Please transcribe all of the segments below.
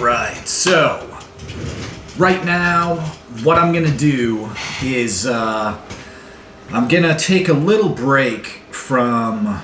Alright, so right now what I'm gonna do is I'm gonna take a little break from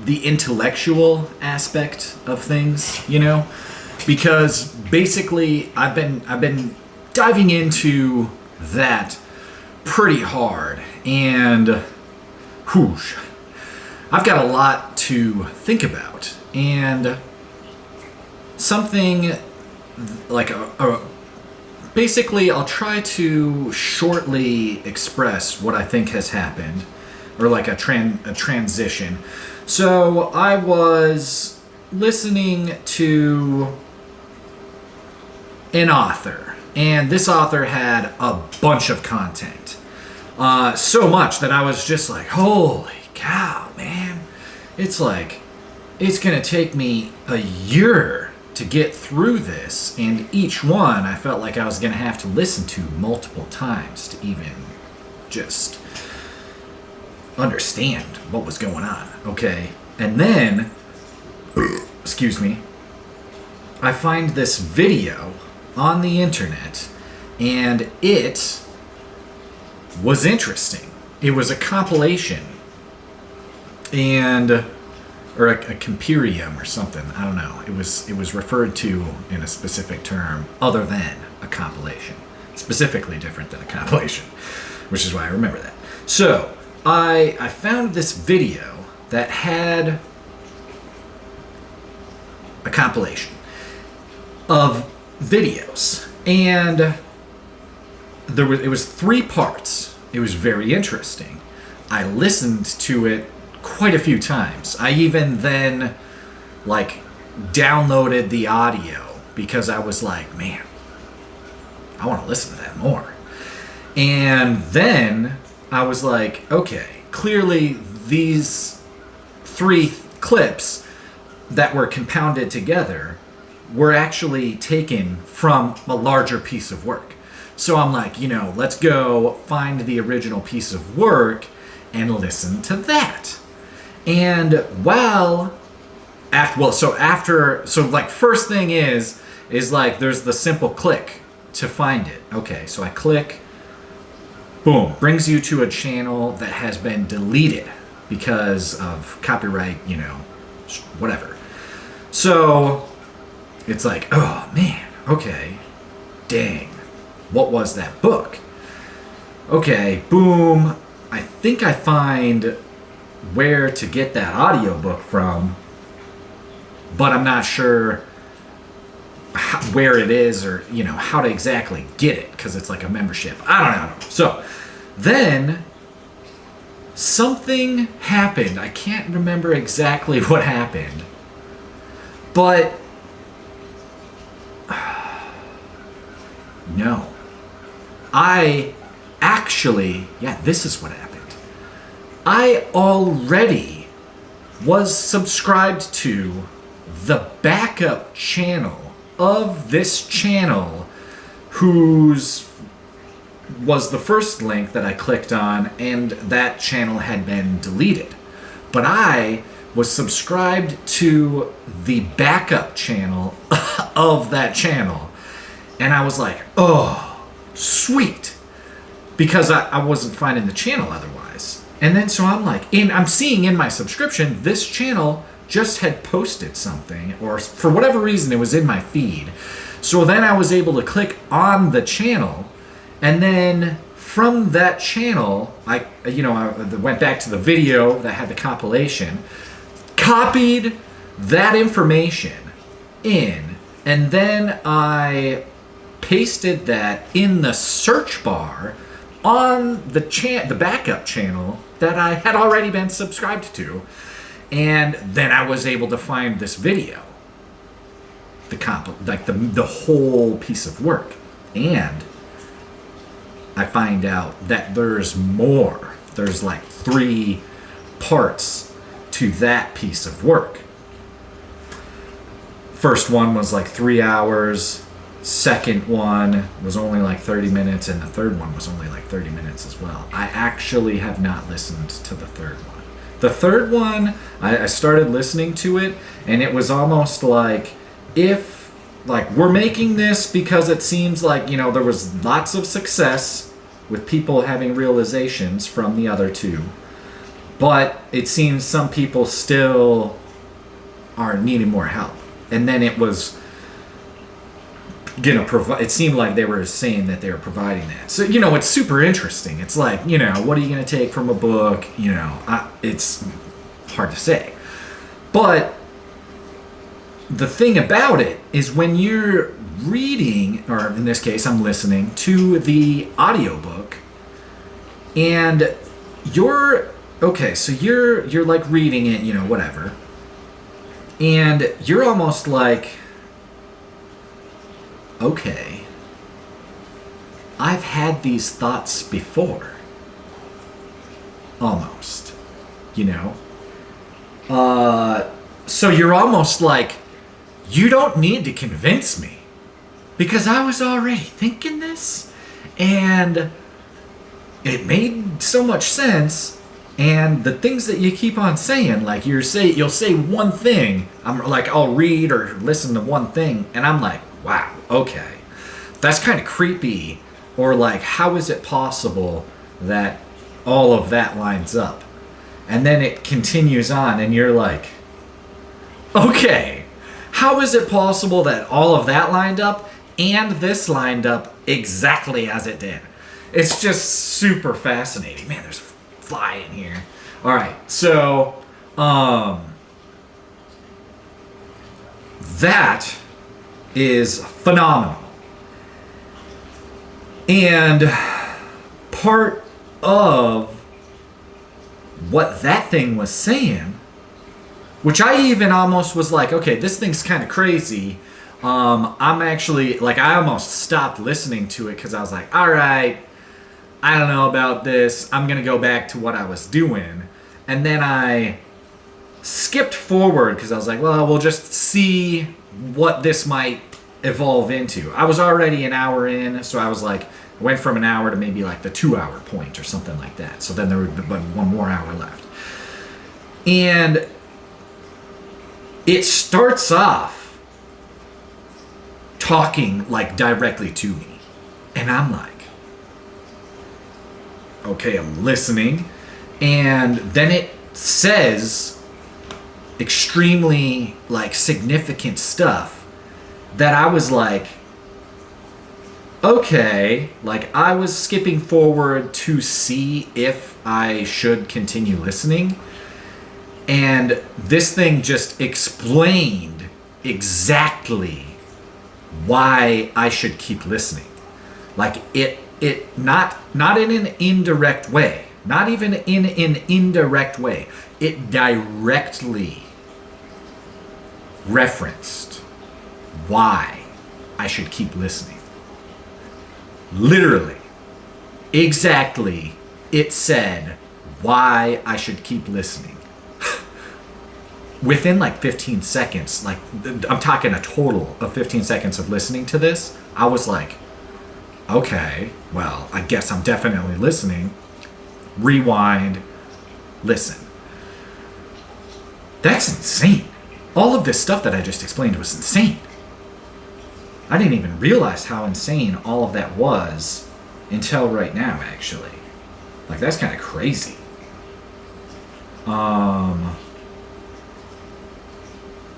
the intellectual aspect of things, because basically I've been diving into that pretty hard, and whoosh, I've got a lot to think about, and something like basically I'll try to shortly express what I think has happened, or like a transition. So I was listening to an author, and this author had a bunch of content. So much that I was just like, holy cow, man. It's like, it's gonna take me a year to get through this, and each one I felt like I was gonna have to listen to multiple times to even just understand what was going on, okay? And then, excuse me, I find this video on the internet, and it was interesting. It was a compilation, and or a comperium or something. I don't know. It was referred to in a specific term other than a compilation. Specifically different than a compilation, which is why I remember that. So I found this video that had a compilation of videos, and it was 3 parts. It was very interesting. I listened to it quite a few times. I even then downloaded the audio because I was like, man, I want to listen to that more. And then I was like, okay, clearly these 3 clips that were compounded together were actually taken from a larger piece of work. So I'm like, let's go find the original piece of work and listen to that. And first thing is there's the simple click to find it. Okay, so I click, boom, brings you to a channel that has been deleted because of copyright, whatever. So it's like, oh man, okay, dang, what was that book? Okay, boom, I think I find where to get that audiobook from, but I'm not sure where it is, or how to exactly get it, because it's like a membership. I don't know. So then something happened. I can't remember exactly what happened, but no, I actually, this is what happened. I already was subscribed to the backup channel of this channel, whose was the first link that I clicked on, and that channel had been deleted. But I was subscribed to the backup channel of that channel, and I was like, oh, sweet, because I wasn't finding the channel otherwise. And then so I'm like, I'm seeing in my subscription, this channel just had posted something, or for whatever reason it was in my feed. So then I was able to click on the channel, and then from that channel, I went back to the video that had the compilation, copied that information in, and then I pasted that in the search bar on the backup channel that I had already been subscribed to, and then I was able to find this video, the whole piece of work, and I find out that there's more. There's 3 parts to that piece of work. First one was 3 hours. Second one was only 30 minutes, and the third one was only 30 minutes as well. I actually have not listened to the third one. The third one, I started listening to it, and it was almost if, like, we're making this because it seems like, you know, there was lots of success with people having realizations from the other two, but it seems some people still are needing more help. And then it was gonna provide, it seemed like they were saying that they were providing that. So, you know, it's super interesting. It's like, you know, what are you gonna take from a book? You know, it's hard to say. But the thing about it is when you're reading, or in this case I'm listening to the audiobook, and you're like reading it, you know, whatever, and you're almost like, okay, I've had these thoughts before, almost, you know. So you're almost like, you don't need to convince me, because I was already thinking this, and it made so much sense. And the things that you keep on saying, like you'll say one thing, I'm like, I'll read or listen to one thing, and I'm like, wow, okay, that's kind of creepy. Or like, how is it possible that all of that lines up? And then it continues on, and you're like, okay, how is it possible that all of that lined up and this lined up exactly as it did? It's just super fascinating. Man, there's a fly in here. All right, so that is phenomenal. And part of what that thing was saying, which I even almost was like, okay, this thing's kind of crazy. I'm actually, like, I almost stopped listening to it because I was like, all right, I don't know about this. I'm going to go back to what I was doing. And then I skipped forward because I was like, well, we'll just see what this might evolve into. I was already an hour in, so I was like, went from an hour to maybe like the 2-hour point or something like that. So then there would be one more hour left. And it starts off talking like directly to me. And I'm like, okay, I'm listening. And then it says extremely like significant stuff that I was like, okay, like I was skipping forward to see if I should continue listening. And this thing just explained exactly why I should keep listening. Like it not in an indirect way, not even in an indirect way. It directly referenced why I should keep listening. Literally, exactly, it said why I should keep listening. Within like 15 seconds, like I'm talking a total of 15 seconds of listening to this, I was like, okay, well, I guess I'm definitely listening. Rewind, listen. That's insane. All of this stuff that I just explained was insane. I didn't even realize how insane all of that was until right now, actually. Like, that's kind of crazy.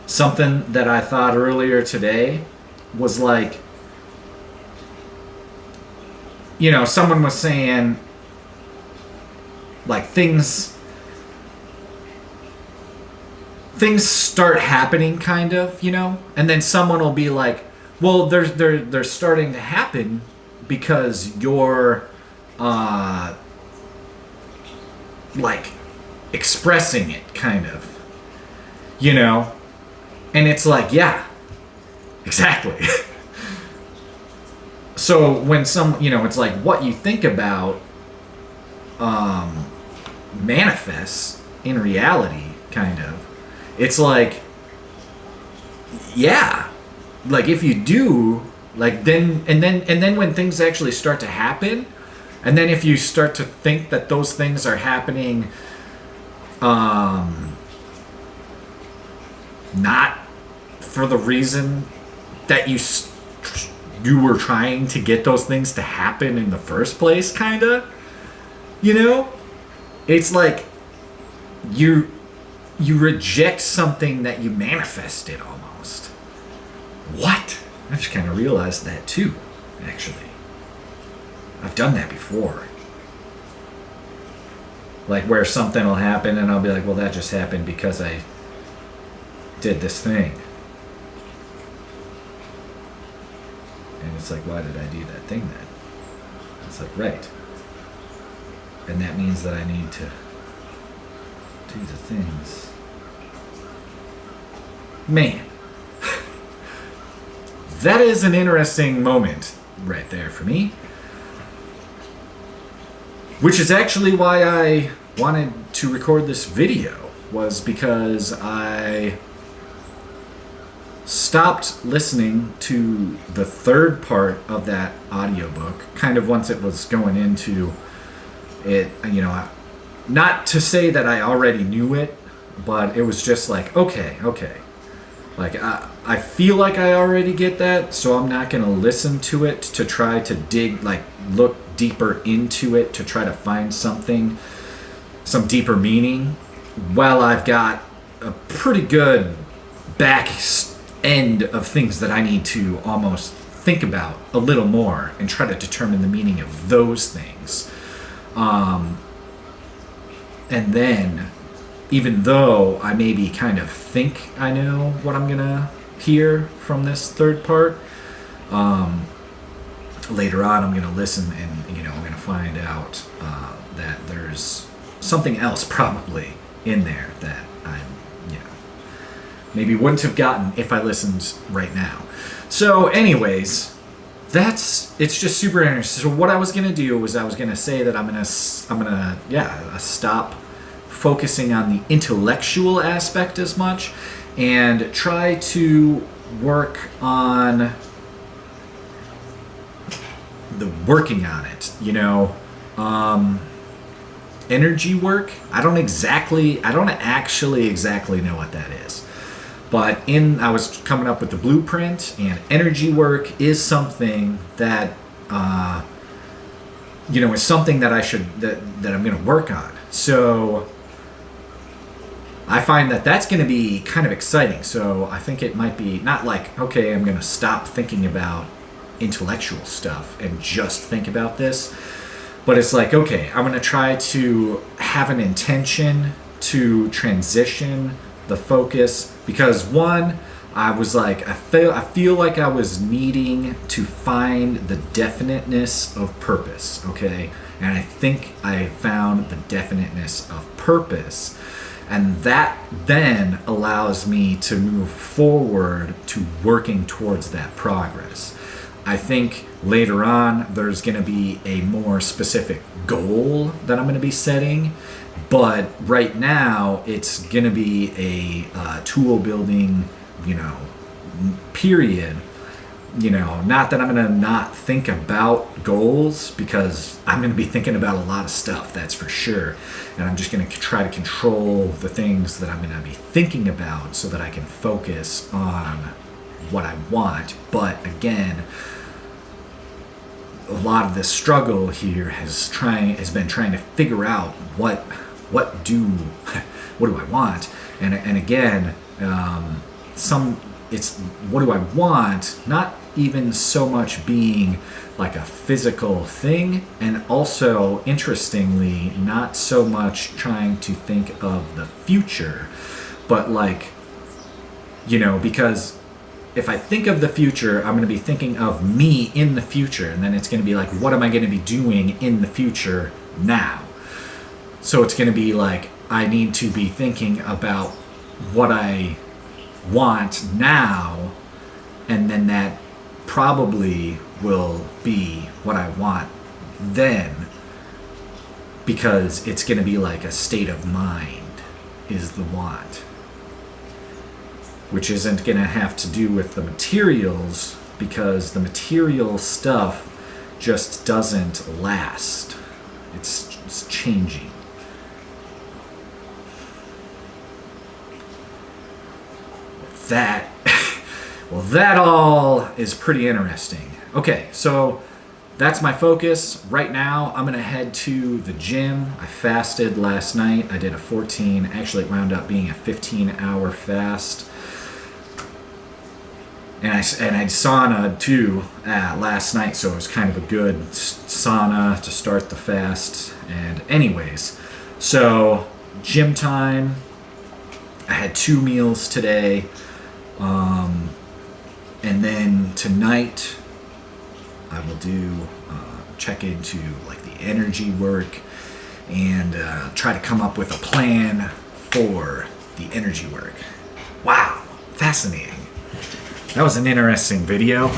Something that I thought earlier today was like, you know, someone was saying, like, things start happening, kind of, you know? And then someone will be like, well, they're starting to happen because you're, like, expressing it, kind of, you know? And it's like, yeah, exactly. So when you know, it's like what you think about manifests in reality, kind of. It's like, yeah, like if you do, like then when things actually start to happen, and then if you start to think that those things are happening, not for the reason that you were trying to get those things to happen in the first place, kinda. You know? It's like you reject something that you manifested almost. What? I just kind of realized that too, actually. I've done that before. Like where something will happen and I'll be like, well, that just happened because I did this thing. And it's like, why did I do that thing then? It's like, right. And that means that I need to do the things. Man. That is an interesting moment right there for me. Which is actually why I wanted to record this video, was because I stopped listening to the third part of that audiobook, kind of once it was going into it, you know, not to say that I already knew it, but it was just like, okay. Like, I feel like I already get that, so I'm not going to listen to it to try to look deeper into it to try to find some deeper meaning, while I've got a pretty good back end of things that I need to almost think about a little more and try to determine the meaning of those things. And then, even though I maybe kind of think I know what I'm gonna hear from this third part, later on I'm gonna listen and, you know, I'm gonna find out that there's something else probably in there that I'm, you know, maybe wouldn't have gotten if I listened right now. So anyways, it's just super interesting. So what I was gonna do was I was gonna say that I'm gonna stop focusing on the intellectual aspect as much and try to work on working on it, you know. Energy work, I don't actually exactly know what that is. But I was coming up with the blueprint, and energy work is something that, you know, is something that that I'm going to work on. So I find that that's going to be kind of exciting. So I think it might be not like, okay, I'm going to stop thinking about intellectual stuff and just think about this. But it's like, okay, I'm going to try to have an intention to transition the focus, because one, I was like, I feel like I was needing to find the definiteness of purpose, okay? And I think I found the definiteness of purpose. And that then allows me to move forward to working towards that progress. I think later on there's going to be a more specific goal that I'm going to be setting. But right now, it's going to be a tool building, you know, period. You know, not that I'm going to not think about goals, because I'm going to be thinking about a lot of stuff, that's for sure. And I'm just going to try to control the things that I'm going to be thinking about so that I can focus on what I want. But again, a lot of the struggle here has been trying to figure out what do I want, and again, it's what do I want, not even so much being like a physical thing, and also interestingly not so much trying to think of the future, but like, you know, because if I think of the future, I'm going to be thinking of me in the future, and then it's going to be like, what am I going to be doing in the future now? So it's going to be like, I need to be thinking about what I want now, and then that probably will be what I want then, because it's going to be like a state of mind is the want, which isn't going to have to do with the materials, because the material stuff just doesn't last. It's changing. That Well, that all is pretty interesting. Okay, so that's my focus. Right now, I'm gonna head to the gym. I fasted last night. I did a 14, actually it wound up being a 15-hour fast. And I sauna too last night, so it was kind of a good sauna to start the fast. And anyways, so gym time. I had 2 meals today. And then tonight I will do check into like the energy work and try to come up with a plan for the energy work. Wow, fascinating. That was an interesting video.